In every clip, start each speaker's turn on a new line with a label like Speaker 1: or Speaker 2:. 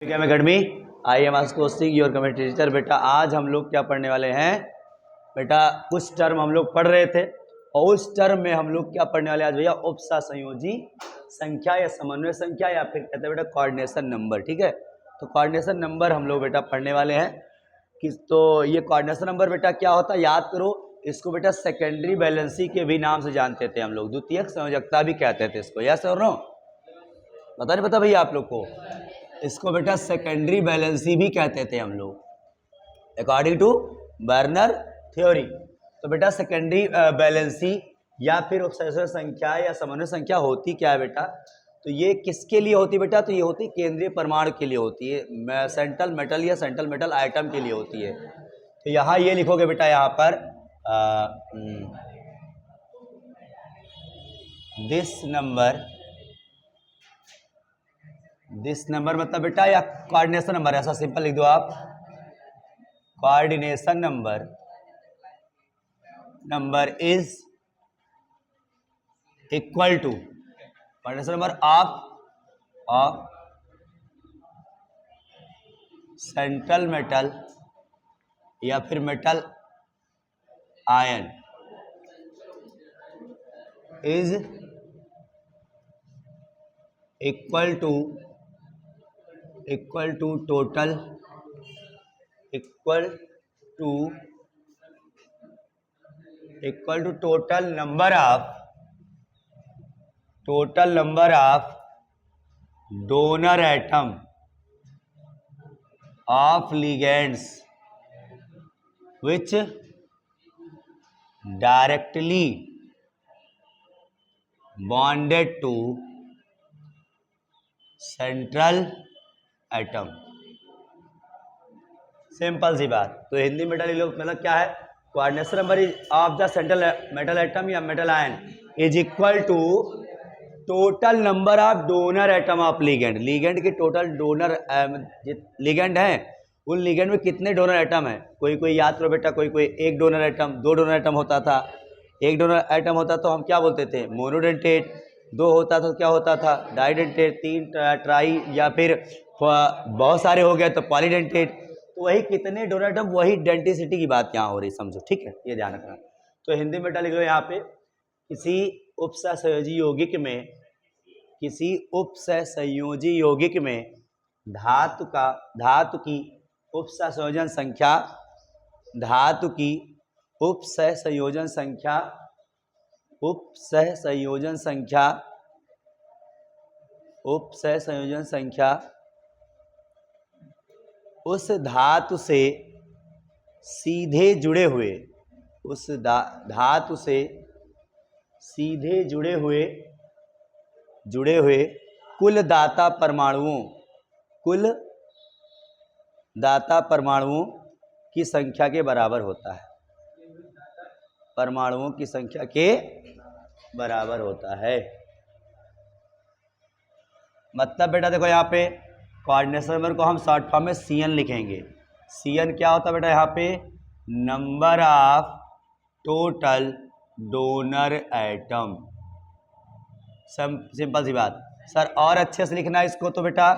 Speaker 1: क्या मैं गढ़मी आई एम आस्कोस्टिंग योर कमेंट्री टीचर। बेटा आज हम लोग क्या पढ़ने वाले हैं? बेटा कुछ टर्म हम लोग पढ़ रहे थे और उस टर्म में हम लोग क्या पढ़ने वाले आज भैया? उपसा संयोजी संख्या या समन्वय संख्या या फिर कहते हैं बेटा कोऑर्डिनेशन नंबर। ठीक है, तो कोऑर्डिनेशन नंबर हम लोग बेटा पढ़ने वाले हैं कि तो ये कोऑर्डिनेशन नंबर बेटा क्या होता है याद करो। इसको बेटा सेकेंडरी बैलेंसी के भी नाम से जानते थे हम लोग, द्वितीयक संयोजकता भी कहते थे इसको। यस और नो? पता नहीं पता भैया आप लोग को? इसको बेटा सेकेंडरी बैलेंसी भी कहते थे हम लोग अकॉर्डिंग टू बर्नर थ्योरी। तो बेटा सेकेंडरी बैलेंसी या फिर उपसर्जक संख्या या समन्वय संख्या होती क्या है बेटा? तो ये किसके लिए होती बेटा? तो ये होती केंद्रीय परमाणु के लिए होती है, सेंट्रल मेटल या सेंट्रल मेटल आइटम के लिए होती है। तो यहाँ ये लिखोगे बेटा यहाँ पर दिस नंबर मतलब बेटा या कोऑर्डिनेशन नंबर, ऐसा सिंपल लिख दो आप। Coordination number is equal to coordination number of central metal या फिर metal ion is equal to total number of donor atom of ligands which directly bonded to central atom। Simple सी बात। तो हिंदी में डाली लोग मतलब क्या है? Coordination number of the central metal atom या metal ion is equal to total number of donor atom of ligand. Ligand की टोटल डोनर लिगेंड है, उन लिगेंड में कितने डोनर एटम है? कोई याद करो बेटा, कोई एक डोनर एटम, दो डोनर एटम होता था। एक डोनर एटम होता तो हम क्या बोलते थे? मोनोडेंटेट। दो होता तो क्या होता था? डाइडेंटेट। तीन ट्राई या फिर बहुत सारे हो गए तो पॉलीडेंटेट। तो वही कितने डोनर एटम, वही डेंटिसिटी की बात यहाँ हो रही, समझो। ठीक है, ये ध्यान रखना। तो हिंदी में लिख लो यहाँ पे, किसी उपसहसंयोजी यौगिक में धातु की उपसंयोजन संख्या उस धातु से सीधे जुड़े हुए कुल दाता परमाणुओं की संख्या के बराबर होता है। परमाणुओं की संख्या के बराबर होता है। मतलब बेटा देखो यहाँ पे कोऑर्डिनेशन नंबर को हम शॉर्ट फॉर्म में CN लिखेंगे। CN क्या होता है बेटा? यहाँ पे number of total donor atom. Simple सी बात सर, और अच्छे से लिखना है इसको। तो बेटा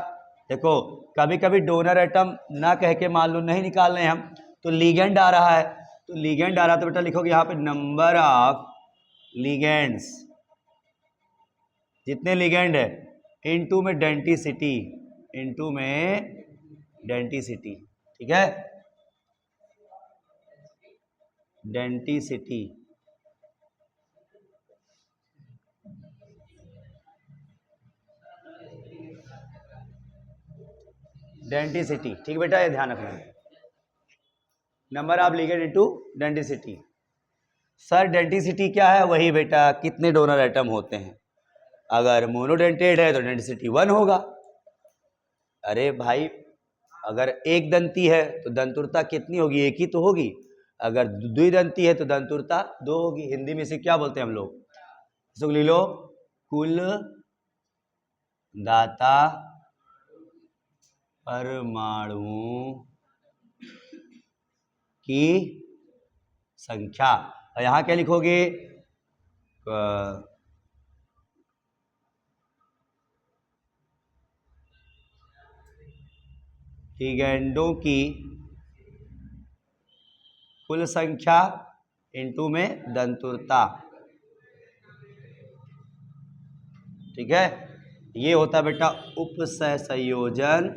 Speaker 1: देखो, कभी कभी डोनर एटम ना कह के मान लो नहीं निकाल रहे हम, तो लिगेंड आ रहा है, तो बेटा लिखोगे यहाँ पे नंबर ऑफ लिगेंड्स, जितने लिगेंड है, इनटू में डेंटिसिटी। ठीक है, डेंटिसिटी। ठीक बेटा, ये ध्यान रखना, number of ligand into denticity. Sir denticity क्या है? वही बेटा कितने डोनर एटम होते हैं। अगर मोनोडेंटेड है तो डेंसिटी 1 होगा। अरे भाई, अगर एक दंती है तो दंतुरता कितनी होगी? एक ही तो होगी। अगर द्विदंती है तो दंतुरता 2 होगी। हिंदी में इसे क्या बोलते हैं हम लोग? इसको ले लो, कुल दाता परमाणुओं की संख्या। और यहाँ क्या लिखोगे? लिगेंडों की कुल संख्या इनटू में दंतुरता, ठीक है। ये होता बेटा उपसहसंयोजन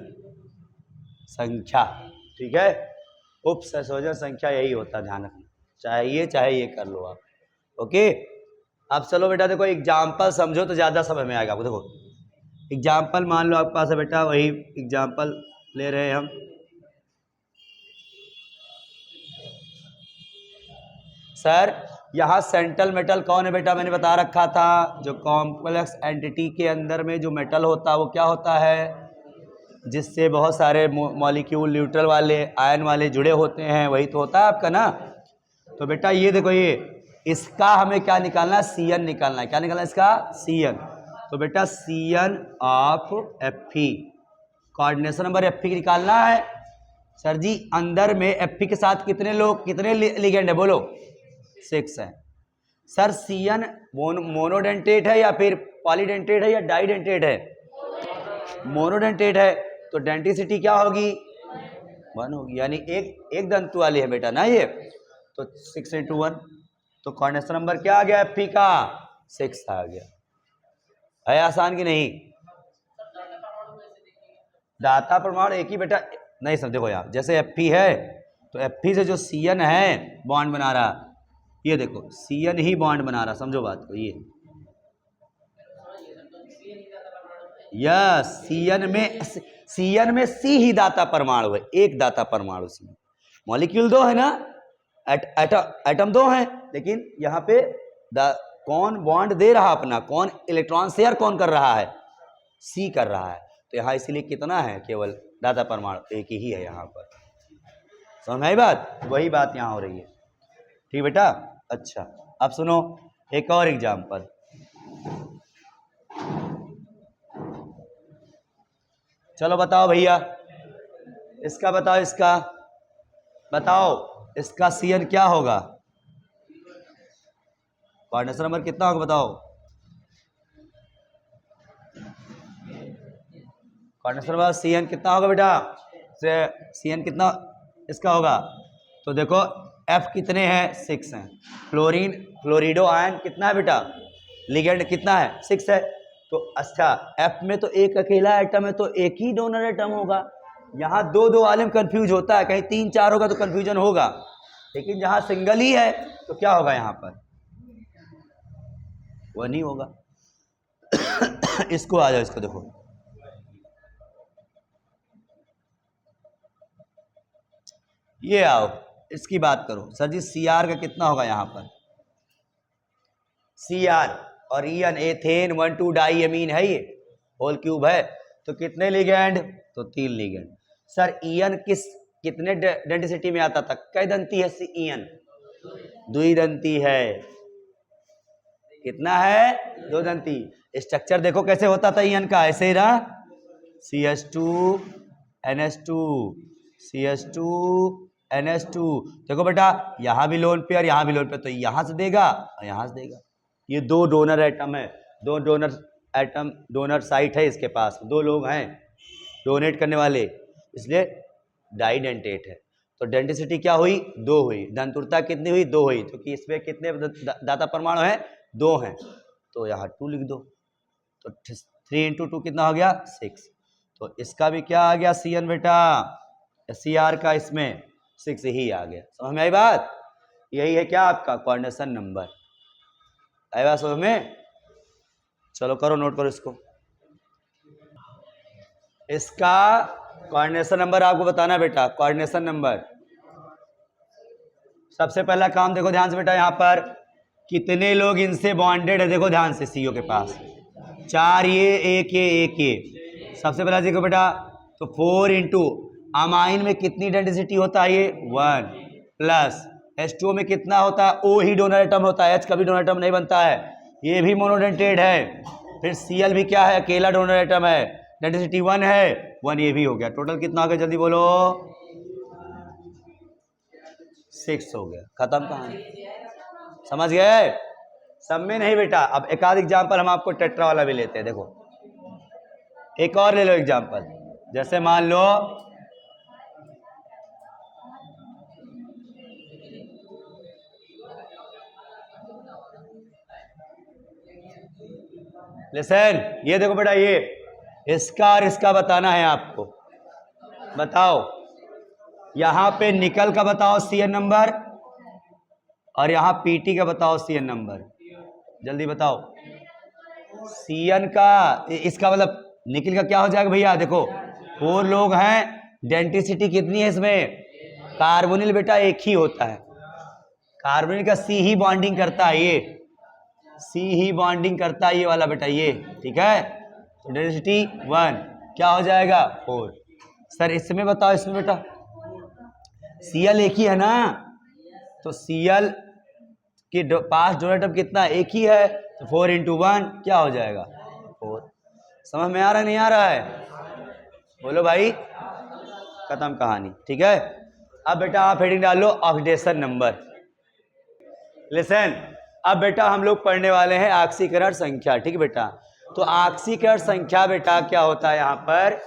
Speaker 1: संख्या, ठीक है। उपसहसंयोजन संख्या यही होता, ध्यान रखना, चाहे ये कर लो आप, ओके। अब चलो बेटा देखो एग्जाम्पल समझो तो ज्यादा समझ में आएगा आपको। देखो एग्जाम्पल मान लो आपके पास है बेटा, वही एग्जाम्पल ले रहे हैं हम। सर यहाँ सेंट्रल मेटल कौन है बेटा, मैंने बता रखा था, जो कॉम्प्लेक्स एंटिटी के अंदर में जो मेटल होता है वो क्या होता है, जिससे बहुत सारे मॉलिक्यूल न्यूट्रल वाले आयन वाले जुड़े होते हैं, वही तो होता है आपका ना। तो बेटा ये देखो, ये इसका हमें क्या निकालना है, Cn निकालना है। क्या निकालना है इसका, Cn। तो बेटा Cn of Fe, coordination number Fe निकालना है। सर जी अंदर में Fe के साथ कितने लोग, कितने लिगेंड है, बोलो 6 है। सर Cn मोनोडेंटेट है या फिर पॉलीडेंटेट है या डाइडेंटेट है, मोनोडेंटेट है, तो डेंटिसिटी क्या होगी, 1 होगी, यानी एक दंतु वाली है बेटा ना ये, तो 6 × 1, तो कोऑर्डिनेशन नंबर क्या आ गया Fe का, 6 आ गया। है आसान कि नहीं। दाता परमाणु एक ही बेटा नहीं समझ, देखो यार जैसे Fe है तो Fe से जो Cn है बॉन्ड बना रहा, ये देखो Cn ही बॉन्ड बना रहा, समझो बात को। ये यस Cn में C ही दाता परमाणु है, एक दाता परमाणु C, मॉलिक्यूल 2 है ना, एटम 2 है, लेकिन यहाँ पे कौन बॉन्ड दे रहा अपना, कौन इलेक्ट्रॉन शेयर कौन कर रहा है, C कर रहा है। तो यहाँ इसलिए कितना है, केवल दाता परमाणु एक ही है यहाँ पर, समझ में आई बात, वही बात यहाँ हो रही है, ठीक बेटा। अच्छा अब सुनो एक और एग्जाम्पल, चलो बताओ भैया, इसका बताओ, इसका बताओ, इसका Cn क्या होगा, कोऑर्डिनेशन नंबर कितना होगा बताओ, कोऑर्डिनेशन नंबर Cn कितना होगा बेटा, Cn कितना इसका होगा, तो देखो F कितने हैं, 6 हैं, फ्लोरिडो आयन कितना है बेटा, लिगेंड कितना है, 6 है, तो अच्छा F में तो एक अकेला एटम है, तो एक ही डोनर एटम होगा। यहाँ 2 वाले में कंफ्यूज होता है, कहीं 3-4 होगा तो कंफ्यूजन होगा, लेकिन जहाँ सिंगल ही है तो क्या होगा यहाँ पर, वो नहीं होगा। इसको आ जाओ, इसको देखो, ये आओ इसकी बात करो। सर जी Cr का कितना होगा यहाँ पर, Cr और ईएन एथेन 1,2 डाई अमीन है, ये होल क्यूब है, तो कितने लिगेंड, तो 3 लिगेंड। सर ईएन कितने डेंसिटी में आता था, कई दंती है ईएन, 2 दंती है, कितना है, 2 दंती। स्ट्रक्चर देखो कैसे होता था ईएन का, ऐसे ही ना, CH2 NH2 CH2 NH2, देखो बेटा यहाँ भी लोन पेयर, यहाँ भी लोन पेयर, तो यहाँ से देगा और यहाँ से देगा। ये 2 डोनर एटम है, 2 डोनर एटम, डोनर साइट है इसके पास, 2 लोग हैं डोनेट करने वाले, इसलिए डाइडेंटेट है। तो डेंसिटी क्या हुई, 2 हुई, दंतुरता कितनी हुई, 2 हुई, क्योंकि इसमें कितने दाता परमाणु हैं, 2 हैं, तो यहाँ 2 लिख दो, तो 3 × 2 कितना हो गया, 6। तो इसका भी क्या आ गया Cn बेटा, Cr का इसमें 6 ही आ गया, समझ में आई बात। यही है क्या आपका कोऑर्डिनेशन नंबर, आई बात समझ में। चलो करो, नोट करो इसको, इसका कोऑर्डिनेशन नंबर आपको बताना बेटा, कोऑर्डिनेशन नंबर। सबसे पहला काम देखो ध्यान से बेटा, यहाँ पर कितने लोग इनसे बॉन्डेड है, देखो ध्यान से, CO के पास 4 ये, एक ये। सबसे पहला देखो बेटा, तो 4 × अमाइन में कितनी डेंसिटी होता है, ये 1 प्लस H2O में कितना होता है, O ही डोनर एटम होता है, H कभी डोनर एटम नहीं बनता है, ये भी मोनोडेंटेट है। फिर Cl भी क्या है, अकेला डोनर एटम है, डेंसिटी 1 है, 1 ये भी हो गया, टोटल कितना हो गया, जल्दी बोलो, 6 हो गया, खत्म कहानी, समझ गए। सब में नहीं बेटा, अब एक आध एग्जाम्पल हम आपको टेट्रा वाला भी लेते हैं। देखो एक और ले लो एग्जाम्पल, जैसे मान लो लिसन, ये देखो बेटा, ये इसका और इसका बताना है आपको। बताओ, यहां पे निकल का बताओ सीएन नंबर, और यहां पीटी का बताओ सीएन नंबर। जल्दी बताओ। सीएन का, इसका मतलब निकल का क्या हो जाएगा भैया? देखो 4 लोग हैं, डेंसिटी कितनी है इसमें? कार्बोनिल बेटा एक ही होता है, कार्बोनिल का सी ही बॉन्डिंग करता है, ये सी ही बॉन्डिंग करता है, ये वाला बेटा, ये ठीक है। तो डेंसिटी 1 क्या हो जाएगा? 4। सर इसमें बताओ, इसमें बेटा सीएल एक ही है ना, तो सीएल के पास डोनेट कितना? एक ही है, तो 4 × 1 क्या हो जाएगा? 4। समझ में आ रहा है नहीं आ रहा है? बोलो भाई, खत्म कहानी, ठीक है। अब बेटा आप हेडिंग डाल लो ऑक्सीडेशन नंबर। लिसन, अब बेटा हम लोग पढ़ने वाले हैं ऑक्सीकरण संख्या, ठीक है बेटा। तो ऑक्सीकरण संख्या बेटा क्या होता है यहाँ पर?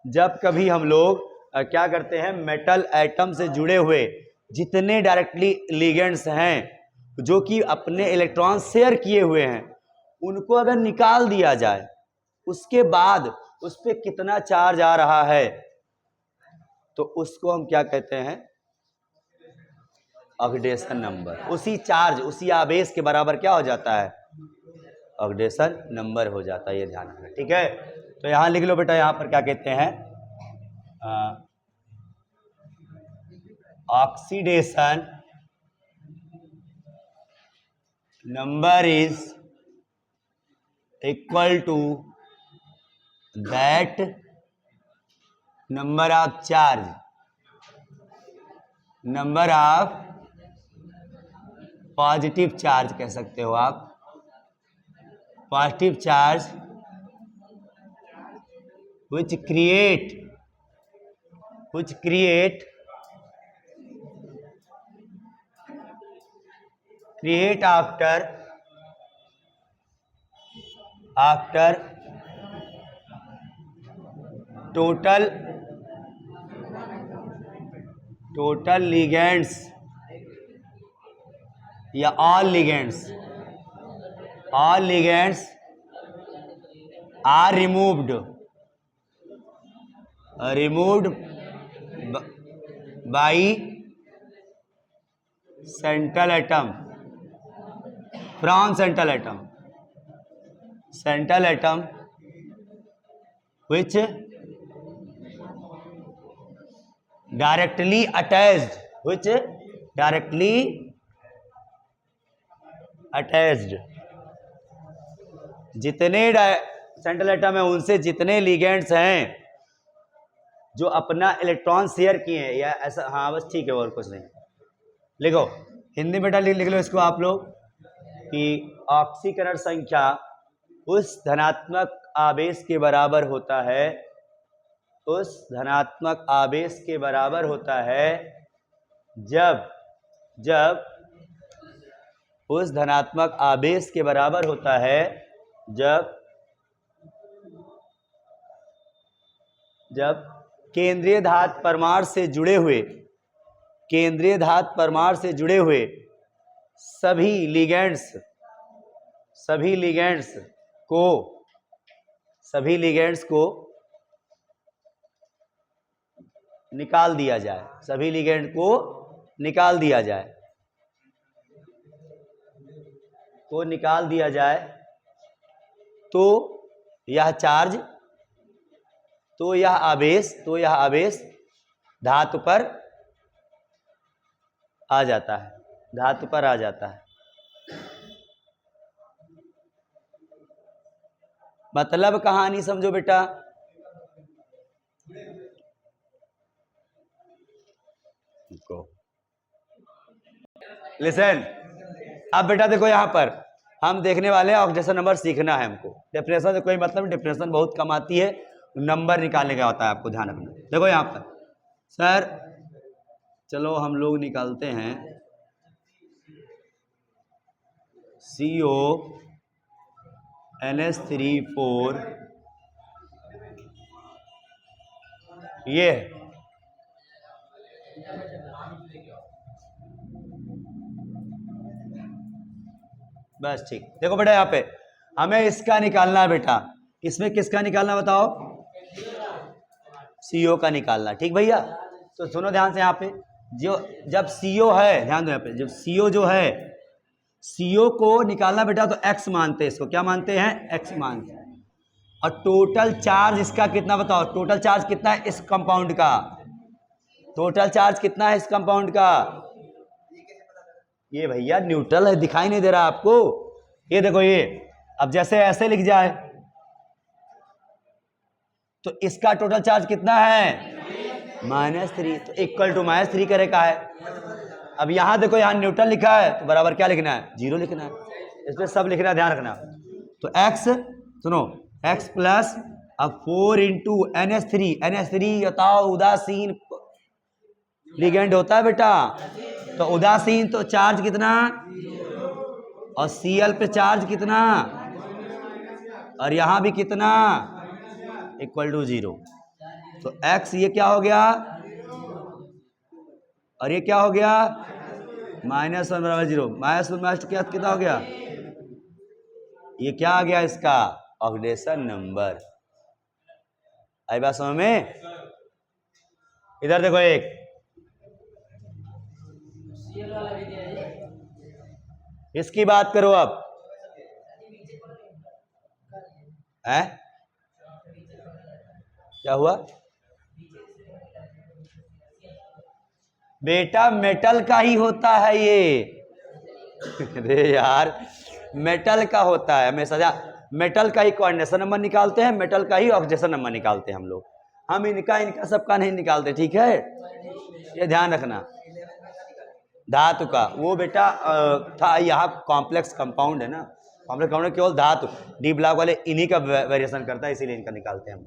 Speaker 1: जब कभी हम लोग क्या करते हैं, मेटल एटम से जुड़े हुए जितने डायरेक्टली लिगेंड्स हैं जो कि अपने इलेक्ट्रॉन शेयर किए हुए हैं, उनको अगर निकाल दिया जाए, उसके बाद उस पर कितना चार्ज आ रहा है, तो उसको हम क्या कहते हैं? Oxidation number. उसी चार्ज, उसी आवेश के बराबर क्या हो जाता है? ऑक्सीडेशन नंबर हो जाता है, ये ध्यान रखना, ठीक है। तो यहां लिख लो बेटा, यहां पर क्या कहते हैं? Oxidation number is equal to that number of charge, number of positive charge कह सकते हो आप, positive charge which create after total ligands या all ligands are removed by central atom from central atom which directly attached जितने central atom है उनसे जितने ligands हैं जो अपना इलेक्ट्रॉन शेयर किए हैं, या ऐसा, हाँ बस ठीक है, और कुछ नहीं। लिखो हिंदी बेटा, लिख लो इसको आप लोग कि ऑक्सीकरण संख्या उस धनात्मक आवेश के बराबर होता है, उस धनात्मक आवेश के बराबर होता है जब उस धनात्मक आवेश के बराबर होता है जब केंद्रीय धातु परमाणु से जुड़े हुए सभी लिगेंड्स को निकाल दिया जाए, सभी लिगेंड को निकाल दिया जाए, तो यह चार्ज, तो यह आवेश धातु पर आ जाता है, मतलब कहानी समझो बेटा। लिसन, अब बेटा देखो यहां पर हम देखने वाले हैं ऑक्सीडेशन नंबर, सीखना है हमको। डेफिनेशन से कोई मतलब, डेफिनेशन बहुत कम आती है, नंबर निकालने का होता है, आपको ध्यान रखना। देखो यहां पर सर, चलो हम लोग निकालते हैं CONH3 ये बस ठीक। देखो बेटा यहाँ पे हमें इसका निकालना है बेटा। इसमें किसका निकालना बताओ? CO का निकालना। ठीक भैया, तो सुनो ध्यान से। यहाँ पे जो जब CO है, ध्यान दो यहाँ पे, जब CO जो है, CO को निकालना बेटा तो x मानते हैं इसको। क्या मानते हैं? x मानते हैं। और टोटल चार्ज इसका कितना बताओ? टोटल चार्ज कितना है इस कंपाउंड का? टोटल चार्ज कितना है इस कंपाउंड का? ये भैया न्यूट्रल है, दिखाई नहीं दे रहा आपको? ये देखो, ये अब जैसे ऐसे लिख जाए तो इसका टोटल चार्ज कितना है? -3। तो इक्वल टू -3 करे का है। अब यहां देखो, यहां न्यूट्रल लिखा है तो बराबर क्या लिखना है? 0 लिखना है। इसमें सब लिखना है, ध्यान रखना। तो x, सुनो, x प्लस अब 4 इंटू NH3। NH3 बताओ उदासीन लिगेंड होता है बेटा, तो उदासीन तो चार्ज कितना, और Cl पे चार्ज कितना, और यहां भी कितना, इक्वल टू 0। तो x ये क्या हो गया, और ये क्या हो गया? -1 बराबर 0। -1 क्या कितना हो गया? ये क्या आ गया इसका? Oxidation number. आई बात समझ में? इधर देखो, एक इसकी बात करो अब है, क्या हुआ बेटा? मेटल का ही होता है ये। अरे यार, मेटल का होता है हमेशा। मेटल का ही कोऑर्डिनेशन नंबर निकालते हैं, मेटल का ही ऑक्सीडेशन नंबर निकालते हैं हम लोग। हम इनका सबका नहीं निकालते, ठीक है? ये ध्यान रखना। धातु का वो बेटा था, यहाँ कॉम्प्लेक्स कंपाउंड है ना, कॉम्प्लेक्स कंपाउंड केवल धातु डी ब्लॉक वाले इन्हीं का वेरिएशन करता है, इसीलिए इनका निकालते हैं हम।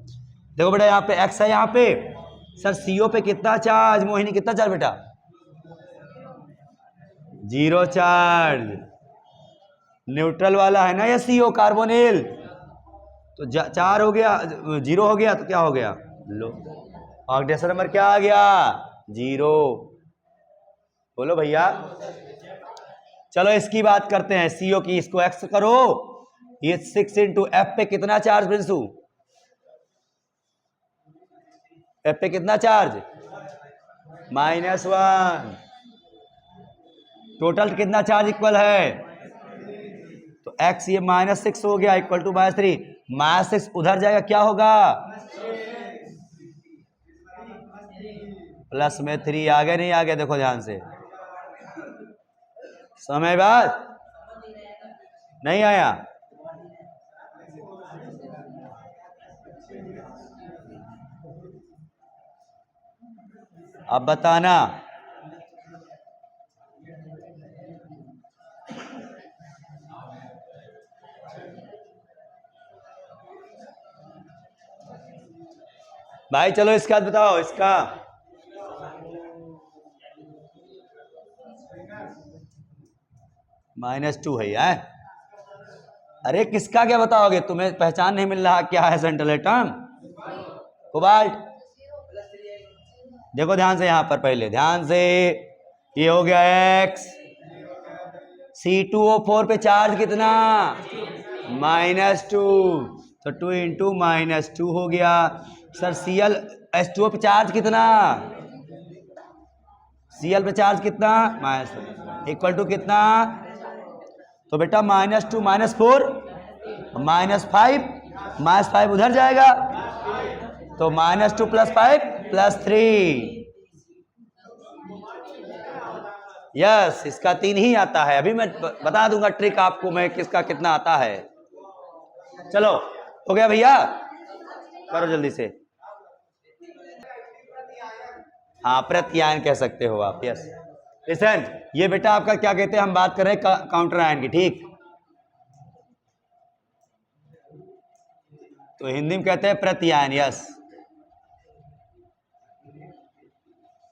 Speaker 1: देखो बेटा, यहाँ पे x है, यहाँ पे सर CO पे कितना चार्ज? मोहिनी कितना चार्ज बेटा? 0 चार्ज। न्यूट्रल वाला है ना ये CO, कार्बोनिल। तो 4 हो गया, 0 हो गया, तो क्या हो गया? लो, ऑक्सीडेशन नंबर क्या आ गया? 0। बोलो भैया। चलो इसकी बात करते हैं, CO की। इसको x करो, ये 6 इंटू F पे कितना चार्ज प्रिंसू? F पे कितना चार्ज? -1। टोटल कितना चार्ज इक्वल है? तो x ये -6 हो गया, इक्वल टू -3। -6 उधर जाएगा, क्या होगा? प्लस में 3। आगे नहीं आगे? देखो ध्यान से, समय बाद नहीं आया। अब बताना। भाई चलो इसका बताओ, इसका -2 है यार। अरे किसका क्या बताओगे? तुम्हें पहचान नहीं मिल रहा क्या है सेंट्रल एटम? कोबाल्ट। देखो ध्यान से, यहां पर पहले ध्यान से, ये हो गया x। C2O4 पे चार्ज कितना? -2। तो 2 इंटू -2 हो गया। सर Cl H2O पे चार्ज कितना? Cl पे चार्ज कितना? -2 इक्वल टू कितना? तो बेटा -2 -4 -5 -5 उधर जाएगा, तो -2 + 5 + 3। यस, इसका 3 ही आता है। अभी मैं बता दूंगा ट्रिक आपको मैं, किसका कितना आता है। चलो हो गया भैया, करो जल्दी से। हाँ, प्रत्यायन कह सकते हो आप। यस, लिसन, ये बेटा आपका क्या कहते हैं, हम बात कर रहे हैं काउंटर आयन की, ठीक? तो हिंदी में कहते हैं प्रत्यायन। यस,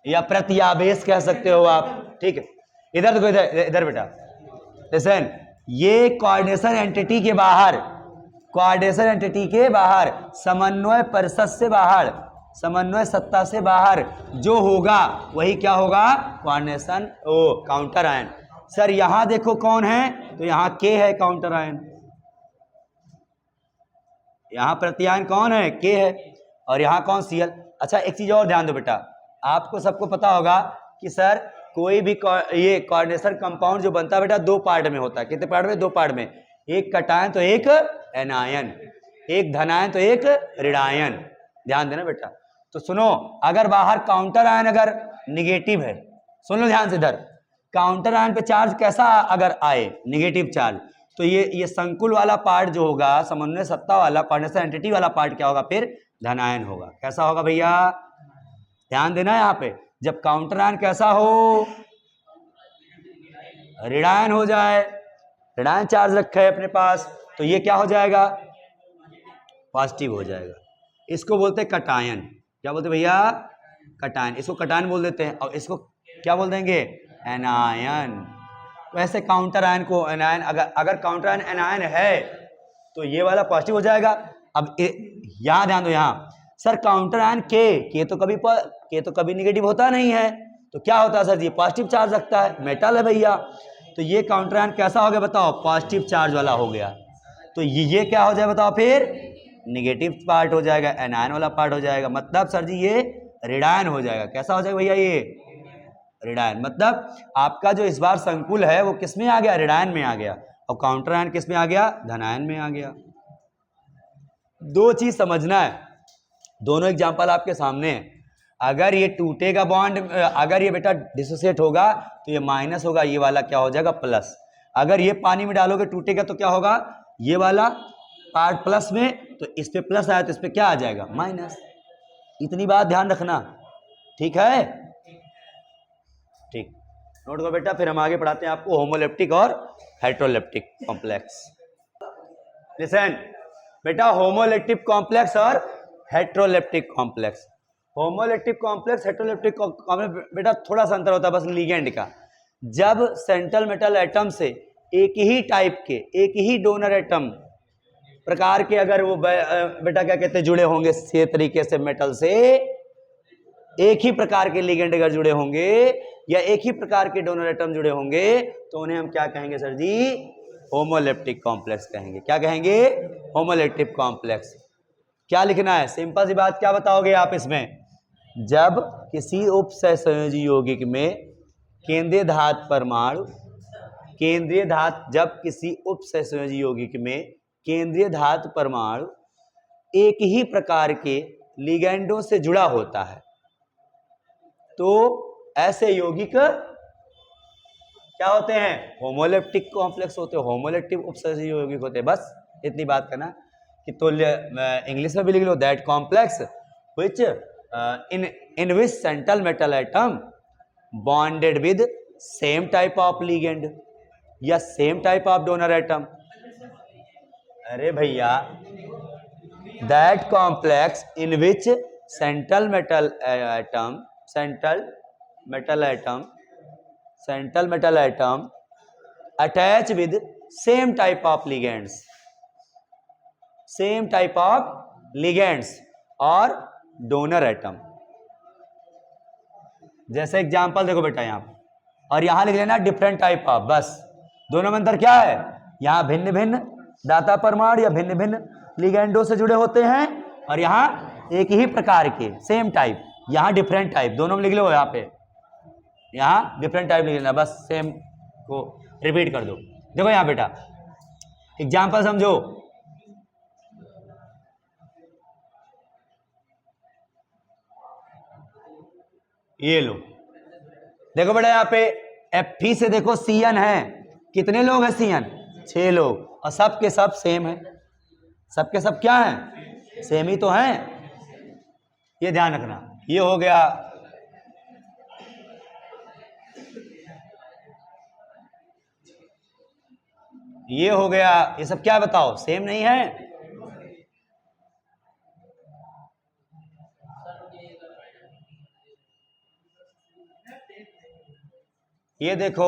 Speaker 1: या प्रत्यावेश कह सकते हो आप, ठीक है? इधर देखो, इधर इधर बेटा, लिसन, ये कोऑर्डिनेशन एंटिटी के बाहर, कोऑर्डिनेशन एंटिटी के बाहर, समन्वय परिषद से बाहर, समन्वय सत्ता से बाहर जो होगा वही क्या होगा? Coordination counter ion. सर यहां देखो कौन है, तो यहां K है काउंटर आयन। यहाँ प्रत्यायन कौन है, के है, और यहाँ कौन, Cl। अच्छा एक चीज और ध्यान दो बेटा, आपको सबको पता होगा कि सर कोई भी ये कोऑर्डिनेशन कंपाउंड जो बनता है बेटा दो पार्ट में होता है। कितने पार्ट में, दो पार्ट में, एक कटायन तो एक एनायन, एक धनायन तो एक ऋणायन। ध्यान देना बेटा। तो सुनो, अगर बाहर काउंटर आयन अगर निगेटिव है, सुन लो ध्यान से, इधर काउंटर आयन पे चार्ज कैसा अगर आए, निगेटिव चार्ज, तो ये संकुल वाला पार्ट जो होगा, समन्वय सत्ता वाला, कोऑर्डिनेशन एंटिटी वाला पार्ट क्या होगा, फिर धनायन होगा। कैसा होगा भैया, ध्यान देना यहाँ पे। जब काउंटर आयन कैसा हो, ऋणायन हो जाए, ऋणायन चार्ज रखा है अपने पास, तो ये क्या हो जाएगा, पॉजिटिव हो जाएगा। इसको बोलते हैं कटायन। क्या बोलते हैं भैया, कटायन। इसको कटायन बोल देते हैं, और इसको क्या बोल देंगे, एनायन। वैसे काउंटर आयन को एनायन, अगर काउंटर आयन एनायन है तो ये वाला पॉजिटिव हो जाएगा। अब यहां ध्यान दो, यहाँ सर काउंटर आयन के तो कभी निगेटिव होता नहीं है, तो क्या होता है सर जी, पॉजिटिव चार्ज रखता है, मेटल है भैया। तो ये काउंटर आयन कैसा हो गया बताओ, पॉजिटिव चार्ज वाला हो गया। तो ये क्या हो जाए बताओ, फिर निगेटिव पार्ट हो जाएगा, एनायन वाला पार्ट हो जाएगा। मतलब सर जी ये ऋणायन हो जाएगा। कैसा हो जाएगा भैया, ये ऋणायन। मतलब आपका जो इस बार संकुल है वो किस में आ गया, ऋणायन में आ गया, और काउंटर आयन किस में आ गया, धनायन में आ गया। दो चीज समझना है, दोनों एग्जांपल आपके सामने है। अगर ये टूटेगा बॉन्ड, अगर ये बेटा डिसोसिएट होगा तो ये माइनस होगा, ये वाला क्या हो जाएगा, प्लस। अगर ये पानी में डालोगे टूटेगा तो क्या होगा, ये वाला पार्ट प्लस में, तो इस पे प्लस आया तो इस पे क्या आ जाएगा, माइनस। इतनी बात ध्यान रखना, ठीक है, ठीक। नोट करो बेटा, फिर हम आगे पढ़ाते हैं आपको होमोलेप्टिक और हेट्रोलेप्टिक कॉम्प्लेक्स। लिसन बेटा, होमोलेप्टिक कॉम्प्लेक्स और heteroleptic complex. Homoleptic complex, heteroleptic complex बेटा थोड़ा सा अंतर होता है बस लिगेंड का। जब सेंट्रल मेटल एटम से एक ही टाइप के, एक ही डोनर एटम प्रकार के अगर वो बेटा क्या कहते हैं जुड़े होंगे से तरीके से मेटल से, एक ही प्रकार के लिगेंड अगर जुड़े होंगे या एक ही प्रकार के डोनर एटम जुड़े होंगे तो उन्हें हम क्या कहेंगे सर जी, होमोलेप्टिक कॉम्प्लेक्स कहेंगे। क्या कहेंगे, होमोलेप्टिक कॉम्प्लेक्स। क्या लिखना है, सिंपल सी बात, क्या बताओगे आप इसमें, जब किसी उपसहसंयोजी यौगिक में केंद्रीय धातु परमाणु, जब किसी उपसहसंयोजी यौगिक में केंद्रीय धातु परमाणु एक ही प्रकार के लिगेंडों से जुड़ा होता है तो ऐसे यौगिक क्या होते हैं, होमोलेप्टिक कॉम्प्लेक्स होते हैं, होमोलेप्टिक उपसहसंयोजी यौगिक होते हैं। बस इतनी बात करना कि तुल्य, इंग्लिश में भी लिख लो, that complex which in which central metal atom bonded with same type of ligand या same type of donor atom। अरे भैया, that complex in which central metal atom attach with same type of ligands और donor atom. जैसे example देखो बेटा यहाँ, और यहां लिख लेना डिफरेंट टाइप ऑफ, बस दोनों में अंतर क्या है, यहाँ भिन्न भिन्न दाता परमाणु या भिन्न भिन्न लिगेंडों से जुड़े होते हैं, और यहाँ एक ही प्रकार के सेम टाइप, यहाँ डिफरेंट टाइप, दोनों में लिख लो, यहाँ पे यहाँ डिफरेंट टाइप लिख लेना, बस सेम को रिपीट कर दो। देखो यहाँ बेटा एग्जांपल समझो, ये लो, देखो बेटा यहाँ पे Fe से देखो Cn है, कितने लोग हैं Cn, 6 लोग, और सब के सब सेम है, सब के सब क्या हैं, सेम ही तो हैं, ये ध्यान रखना। ये हो गया, ये हो गया, ये सब क्या बताओ, सेम नहीं है। ये देखो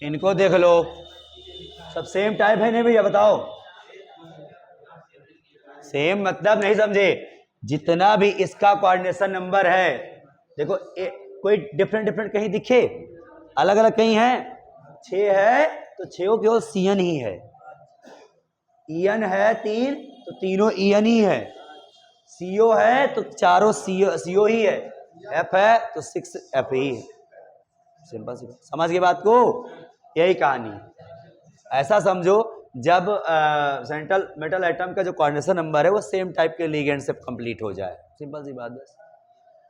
Speaker 1: इनको देख लो, सब सेम टाइप है नहीं भैया, बताओ सेम मतलब नहीं समझे, जितना भी इसका कोऑर्डिनेशन नंबर है, देखो कोई डिफरेंट डिफरेंट कहीं दिखे, अलग अलग कहीं है, 6 है तो 6 केवल सीएन ही है, ईएन है 3 तो तीनों ईएन ही है, सीओ है तो चारों सीओ ही है, एफ है तो 6 एफ ही है। सिंपल सी समझ गए बात को, यही कहानी। ऐसा समझो जब सेंट्रल मेटल एटम का जो कोऑर्डिनेशन नंबर है वो सेम टाइप के लिगेंड से कंप्लीट हो जाए, सिंपल सी बात बस।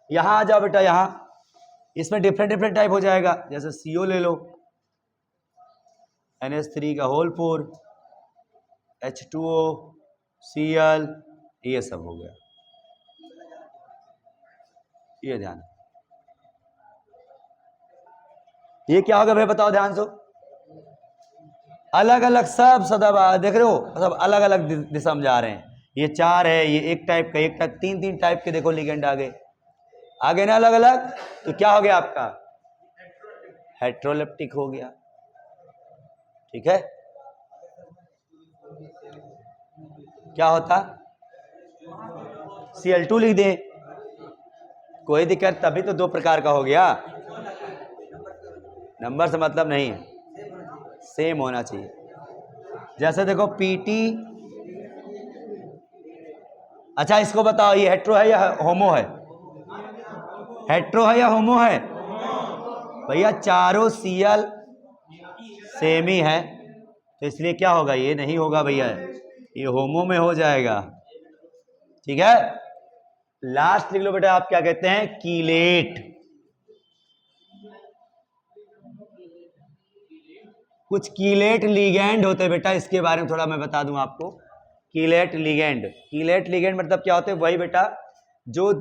Speaker 1: यहां आ जाओ बेटा, यहां इसमें डिफरेंट डिफरेंट टाइप हो जाएगा, जैसे CO ले लो, NH3 का होल 4, H2O, Cl, ये सब हो गया, ये ध्यान। ये क्या होगा भाई बताओ ध्यान से, अलग अलग सब सदाबहार देख रहे हो, सब अलग अलग दिशा में जा रहे हैं। ये 4 है, ये एक टाइप का, एक टाइप, 3 टाइप के देखो लिगेंड आ गए ना अलग अलग, तो क्या हो गया आपका हेट्रोलेप्टिक हो गया, ठीक है। क्या होता Cl2 लिख दे, कोई दिक्कत, तभी तो 2 प्रकार का हो गया, नंबर से मतलब नहीं है, सेम होना चाहिए। जैसे देखो PT, अच्छा इसको बताओ ये हेट्रो है या होमो है, हेट्रो है या होमो है भैया, चारों Cl सेम ही है, तो इसलिए क्या होगा, ये नहीं होगा भैया, ये होमो में हो जाएगा, ठीक है। लास्ट लिख लो बेटा, आप क्या कहते हैं कीलेट, कुछ कीलेट लिगेंड होते हैं बेटा, इसके बारे में थोड़ा मैं बता दूं आपको। कीलेट लिगेंड, कीलेट लिगेंड मतलब क्या होते हैं, वही बेटा जो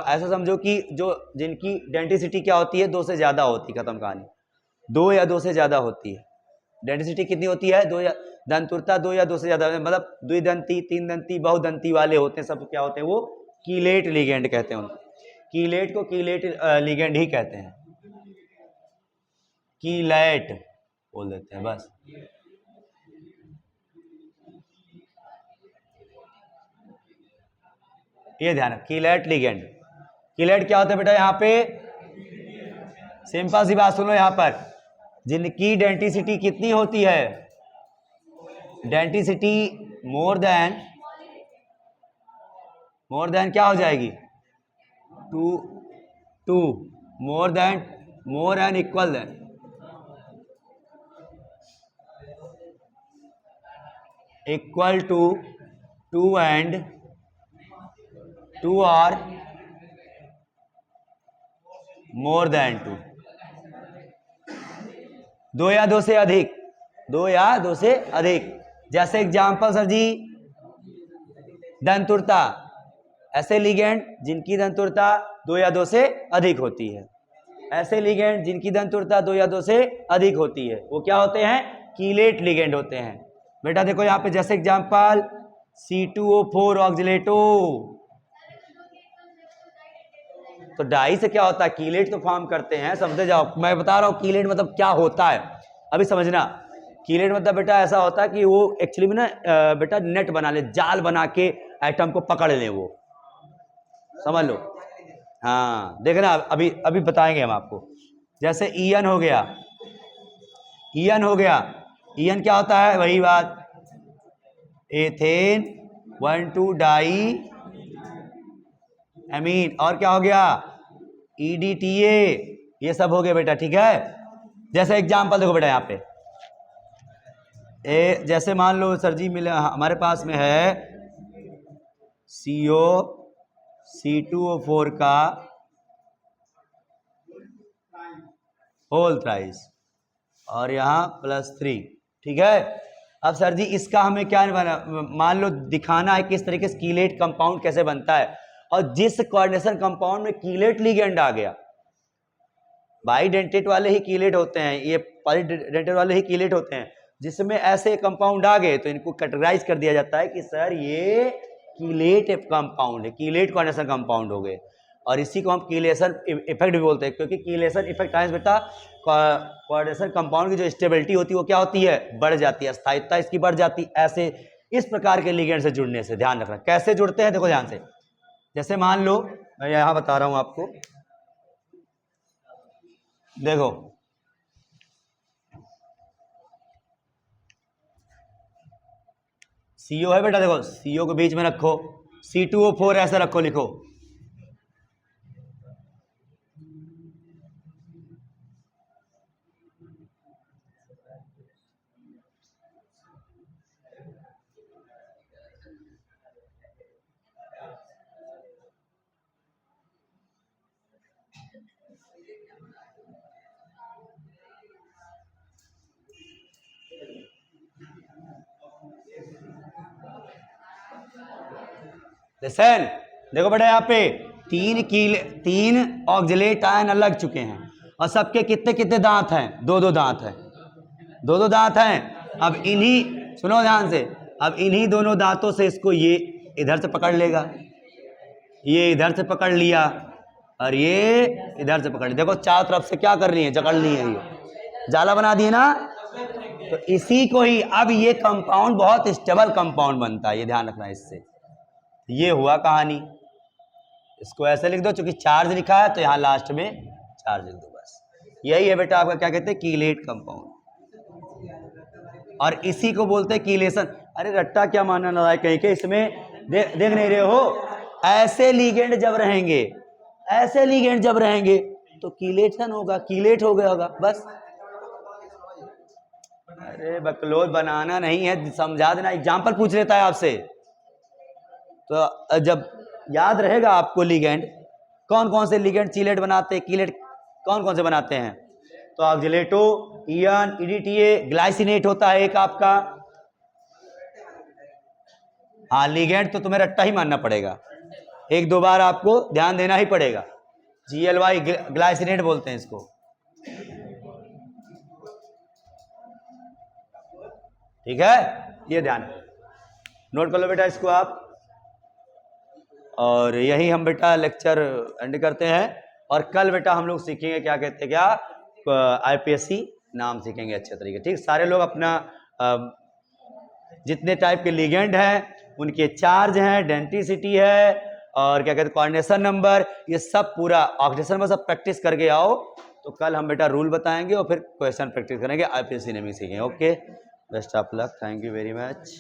Speaker 1: ऐसा समझो कि जो जिनकी डेंसिटी क्या होती है, 2 से ज्यादा होती है, खत्म कहानी, 2 या 2 से ज्यादा होती है। डेंसिटी कितनी होती है, 2 या दंतुरता 2 या 2 से ज्यादा, मतलब द्विदंती, 3 दंती, बहुदंती वाले होते हैं, सब क्या होते हैं वो कीलेट लिगेंड कहते हैं उनको, कीलेट को कीलेट लिगेंड ही कहते हैं, कीलेट बोल देते हैं बस। ये ध्यान, कीलेट लिगेंड, कीलेट क्या होता है बेटा, यहाँ पे सिंपल सी बात सुनो, यहाँ पर जिनकी डेंसिटी कितनी होती है, डेंसिटी मोर देन क्या हो जाएगी, 2 more and equal then, equal to 2 and 2 और मोर देन 2, 2 या 2 से अधिक, 2 या 2 से अधिक। जैसे एग्जाम्पल सर जी, दंतुरता, ऐसे लिगेंड जिनकी दंतुरता 2 या 2 से अधिक होती है, ऐसे लिगेंड जिनकी दंतुरता 2 या 2 से अधिक होती है, वो क्या होते हैं, कीलेट लिगेंड होते हैं। बेटा देखो यहाँ पे जैसे एग्जाम्पल C2O4 ऑक्जिलेटो, तो डाई से क्या होता है, कीलेट तो फॉर्म करते हैं, समझे जाओ, मैं बता रहा हूँ कीलेट मतलब क्या होता है, अभी समझना। कीलेट मतलब बेटा ऐसा होता है कि वो एक्चुअली में ना बेटा नेट बना ले, जाल बना के एटम को पकड़ ले, वो समझ लो। हाँ देखना, अभी अभी बताएंगे हम आपको। जैसे ईएन हो गया, ईएन हो गया, ईएन क्या होता है, वही बात, एथेन 1,2 डाई एमीन, और क्या हो गया EDTA, ये सब हो गया बेटा, ठीक है। जैसे एग्जाम्पल देखो बेटा, यहाँ पे जैसे मान लो सर जी मिले हमारे पास में है CO C2O4 का होल थ्राइस और यहाँ +3, ठीक है। अब सर जी इसका हमें क्या मान लो दिखाना है किस तरीके से कीलेट कंपाउंड कैसे बनता है, और जिस कोऑर्डिनेशन कंपाउंड में कीलेट लिगेंड आ गया, बाइडेंटेट वाले ही कीलेट होते हैं, ये पॉलीडेंटेट वाले ही कीलेट होते हैं, जिसमें ऐसे कंपाउंड आ गए तो इनको कैटेगराइज कर दिया जाता है कि सर ये कीलेट कंपाउंड है, कीलेट कोऑर्डिनेशन कंपाउंड हो गए, और इसी को हम कीलेशन इफेक्ट भी बोलते हैं, क्योंकि कीलेशन इफेक्ट आए बेटा कोऑर्डिनेशन कंपाउंड की जो स्टेबिलिटी होती है वो क्या होती है, बढ़ जाती है, स्थायित्व इसकी बढ़ जाती है, ऐसे इस प्रकार के लिगेंड से जुड़ने से। ध्यान रखना कैसे जुड़ते हैं, देखो ध्यान से। जैसे मान लो मैं यहाँ बता रहा हूँ आपको, देखो CO है बेटा, देखो CO को बीच में रखो, C2O4 ऐसा रखो, लिखो। लिसन, देखो बेटा यहाँ पे तीन ऑक्जेलेट आयन लग चुके हैं और सबके कितने कितने दांत हैं? दो दो दांत हैं, दो दो दांत हैं। अब इन्हीं, सुनो ध्यान से, अब इन्हीं दोनों दांतों से इसको ये इधर से पकड़ लेगा, ये इधर से पकड़ लिया और ये इधर से पकड़ लिया। देखो चारों तरफ से क्या कर रही है? जकड़ ली है, ये जाला बना दिए ना। तो इसी को ही, अब ये कंपाउंड बहुत स्टेबल कंपाउंड बनता है, ये ध्यान रखना। इससे ये हुआ कहानी। इसको ऐसे लिख दो, चूंकि चार्ज लिखा है तो यहां लास्ट में चार्ज लिख दो, बस। यही है बेटा आपका क्या कहते हैं? Chelate compound. और इसी को बोलते हैं कीलेशन। अरे रट्टा क्या मानना ना है कहीं के, इसमें देख नहीं रहे हो? ऐसे लिगेंड जब रहेंगे, ऐसे लिगेंड जब रहेंगे तो कीलेशन होगा, कीलेट हो गया होगा, बस। अरे बकलोल बनाना नहीं है, समझा देना। एग्जाम्पल पूछ लेता है आपसे, तो जब याद रहेगा आपको लिगेंड, कौन कौन से लिगेंड चीलेट बनाते हैं, कीलेट कौन कौन से बनाते हैं? तो ऑक्जेलेटो, ईएन, ईडीटीए, ग्लाइसिनेट होता है एक आपका। हाँ, लिगेंड तो तुम्हें रट्टा ही मानना पड़ेगा, एक दो बार आपको ध्यान देना ही पड़ेगा। GLY ग्लाइसिनेट बोलते हैं इसको, ठीक है? ये ध्यान नोट कर लो बेटा इसको आप। और यही हम बेटा लेक्चर एंड करते हैं। और कल बेटा हम लोग सीखेंगे क्या कहते हैं, क्या IPSC नाम सीखेंगे अच्छे तरीके, ठीक? सारे लोग अपना जितने टाइप के लिगेंड हैं, उनके चार्ज हैं, डेंसिटी है, और क्या कहते हैं कोऑर्डिनेशन नंबर, ये सब पूरा ऑक्सीडेशन में सब प्रैक्टिस करके आओ। तो कल हम बेटा रूल बताएंगे और फिर क्वेश्चन प्रैक्टिस करेंगे, IPSC नेमिंग सीखेंगे। Okay, best of luck, thank you very much.